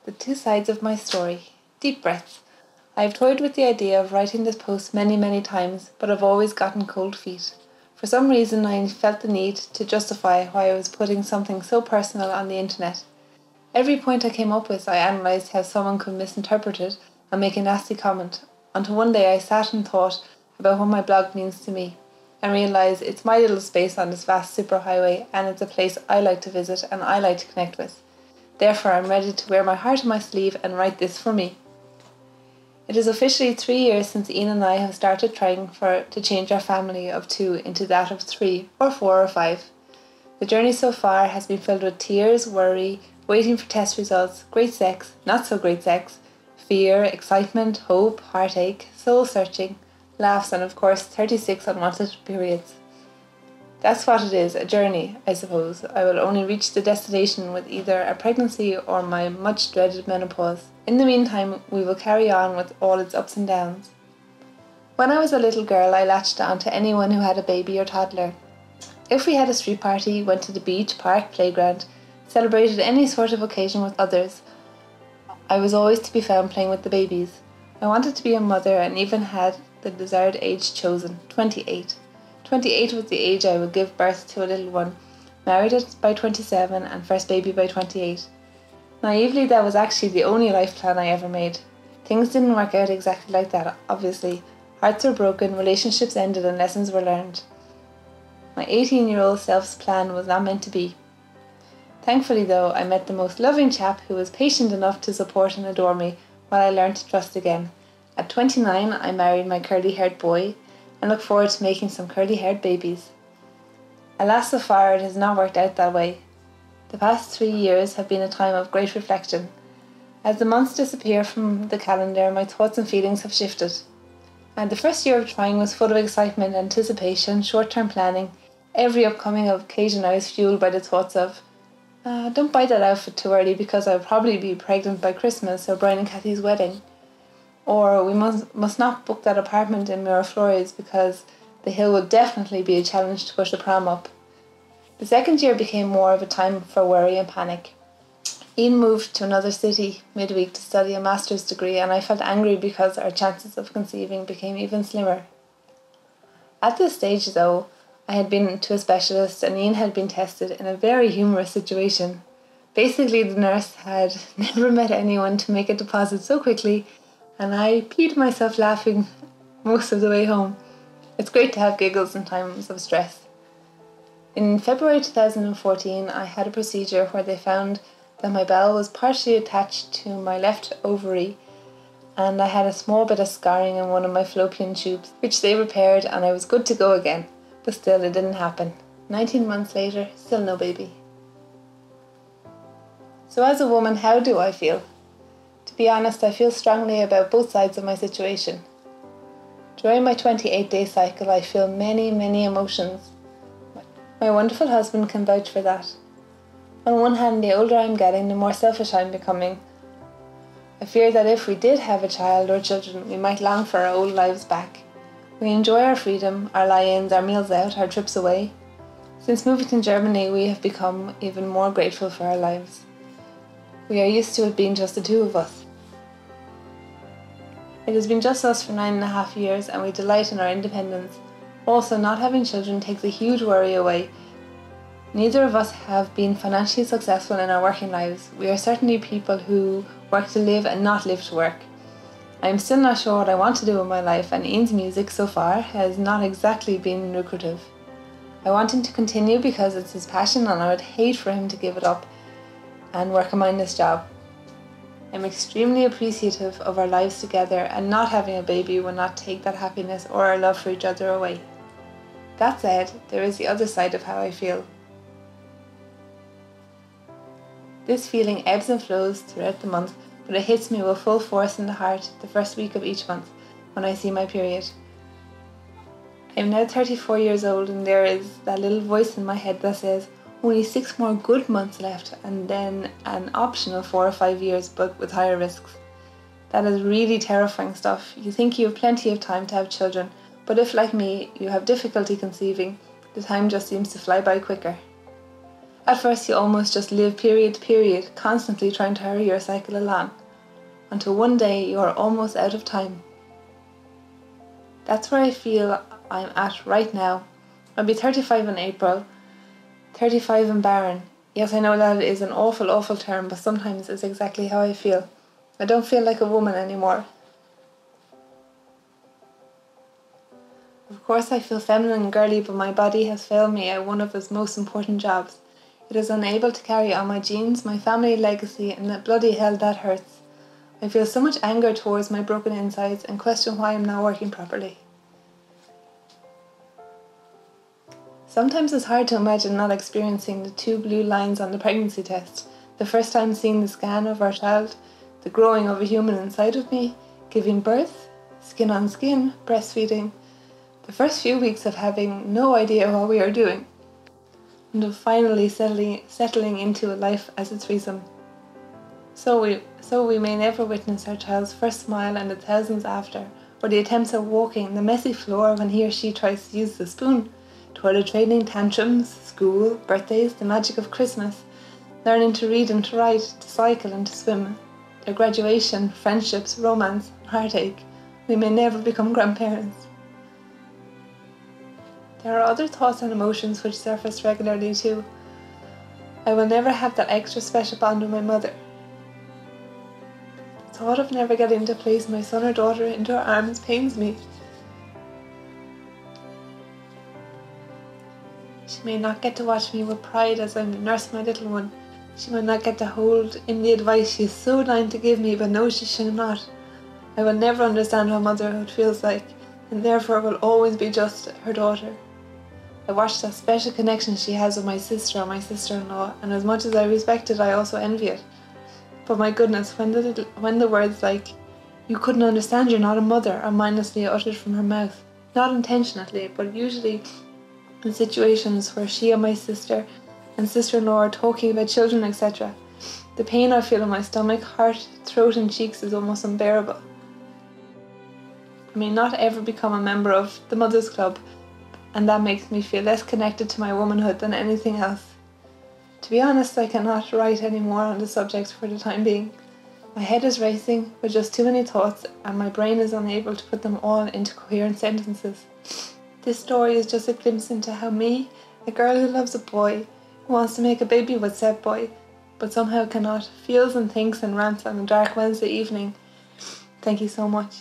The two sides of my story. Deep breaths. I have toyed with the idea of writing this post many, many times, but I've always gotten cold feet. For some reason, I felt the need to justify why I was putting something so personal on the internet. Every point I came up with, I analysed how someone could misinterpret it and make a nasty comment, until one day I sat and thought about what my blog means to me, and realised it's my little space on this vast superhighway, and it's a place I like to visit and I like to connect with. Therefore, I'm ready to wear my heart on my sleeve and write this for me. It is officially 3 years since Ian and I have started trying to change our family of 2 into that of 3 or 4 or 5. The journey so far has been filled with tears, worry, waiting for test results, great sex, not so great sex, fear, excitement, hope, heartache, soul searching, laughs, and of course 36 unwanted periods. That's what it is, a journey, I suppose. I will only reach the destination with either a pregnancy or my much dreaded menopause. In the meantime, we will carry on with all its ups and downs. When I was a little girl, I latched on to anyone who had a baby or toddler. If we had a street party, went to the beach, park, playground, celebrated any sort of occasion with others, I was always to be found playing with the babies. I wanted to be a mother and even had the desired age chosen, 28. 28 was the age I would give birth to a little one, married it by 27 and first baby by 28. Naively, that was actually the only life plan I ever made. Things didn't work out exactly like that, obviously. Hearts were broken, relationships ended and lessons were learned. My 18-year-old self's plan was not meant to be. Thankfully though, I met the most loving chap who was patient enough to support and adore me while I learned to trust again. At 29, I married my curly-haired boy and look forward to making some curly-haired babies. Alas, so far it has not worked out that way. The past 3 years have been a time of great reflection. As the months disappear from the calendar, my thoughts and feelings have shifted. And the first year of trying was full of excitement, anticipation, short-term planning. Every upcoming occasion I was fueled by the thoughts of, don't buy that outfit too early because I'll probably be pregnant by Christmas or Brian and Kathy's wedding. Or we must not book that apartment in Miraflores because the hill will definitely be a challenge to push the pram up. The second year became more of a time for worry and panic. Ian moved to another city midweek to study a master's degree, and I felt angry because our chances of conceiving became even slimmer. At this stage though, I had been to a specialist and Ian had been tested in a very humorous situation. Basically, the nurse had never met anyone to make a deposit so quickly, and I peed myself laughing most of the way home. It's great to have giggles in times of stress. In February 2014, I had a procedure where they found that my bowel was partially attached to my left ovary, and I had a small bit of scarring in one of my fallopian tubes, which they repaired, and I was good to go again. But still, it didn't happen. 19 months later, still no baby. So as a woman, how do I feel? To be honest, I feel strongly about both sides of my situation. During my 28-day cycle, I feel many, many emotions. My wonderful husband can vouch for that. On one hand, the older I'm getting, the more selfish I'm becoming. I fear that if we did have a child or children, we might long for our old lives back. We enjoy our freedom, our lie-ins, our meals out, our trips away. Since moving to Germany, we have become even more grateful for our lives. We are used to it being just the two of us. It has been just us for 9.5 years, and we delight in our independence. Also, not having children takes a huge worry away. Neither of us have been financially successful in our working lives. We are certainly people who work to live and not live to work. I am still not sure what I want to do in my life, and Ian's music so far has not exactly been lucrative. I want him to continue because it's his passion, and I would hate for him to give it up and work a mindless job. I'm extremely appreciative of our lives together, and not having a baby will not take that happiness or our love for each other away. That said, there is the other side of how I feel. This feeling ebbs and flows throughout the month, but it hits me with full force in the heart the first week of each month when I see my period. I am now 34 years old, and there is that little voice in my head that says, only 6 more good months left, and then an optional 4 or 5 years, but with higher risks. That is really terrifying stuff. You think you have plenty of time to have children, but if, like me, you have difficulty conceiving, the time just seems to fly by quicker. At first you almost just live period to period, constantly trying to hurry your cycle along, until one day you are almost out of time. That's where I feel I'm at right now. I'll be 35 in April, 35 and barren. Yes, I know that is an awful term, but sometimes it's exactly how I feel. I don't feel like a woman anymore. Of course I feel feminine and girly, but my body has failed me at one of its most important jobs. It is unable to carry on my genes, my family legacy, and that bloody hell that hurts. I feel so much anger towards my broken insides and question why I'm not working properly. Sometimes it's hard to imagine not experiencing the 2 blue lines on the pregnancy test, the first time seeing the scan of our child, the growing of a human inside of me, giving birth, skin on skin, breastfeeding, the first few weeks of having no idea what we are doing, and of finally settling into a life as a threesome. So we may never witness our child's first smile and the thousands after, or the attempts at walking the messy floor when he or she tries to use the spoon, toilet training, tantrums, school, birthdays, the magic of Christmas, learning to read and to write, to cycle and to swim, their graduation, friendships, romance, and heartache. We may never become grandparents. There are other thoughts and emotions which surface regularly too. I will never have that extra special bond with my mother. The thought of never getting to place my son or daughter into her arms pains me. She may not get to watch me with pride as I nurse my little one. She may not get to hold in the advice she is so dying to give me, but knows she shall not. I will never understand what motherhood feels like, and therefore will always be just her daughter. I watch that special connection she has with my sister or my sister-in-law, and as much as I respect it, I also envy it. But my goodness, when the words like, "You couldn't understand, you're not a mother," are mindlessly uttered from her mouth, not intentionally, but usually in situations where she and my sister and sister-in-law are talking about children, etc., the pain I feel in my stomach, heart, throat and cheeks is almost unbearable. I may not ever become a member of the Mothers Club, and that makes me feel less connected to my womanhood than anything else. To be honest, I cannot write any more on the subject for the time being. My head is racing with just too many thoughts, and my brain is unable to put them all into coherent sentences. This story is just a glimpse into how me, a girl who loves a boy, who wants to make a baby with said boy, but somehow cannot, feels and thinks and rants on a dark Wednesday evening. Thank you so much.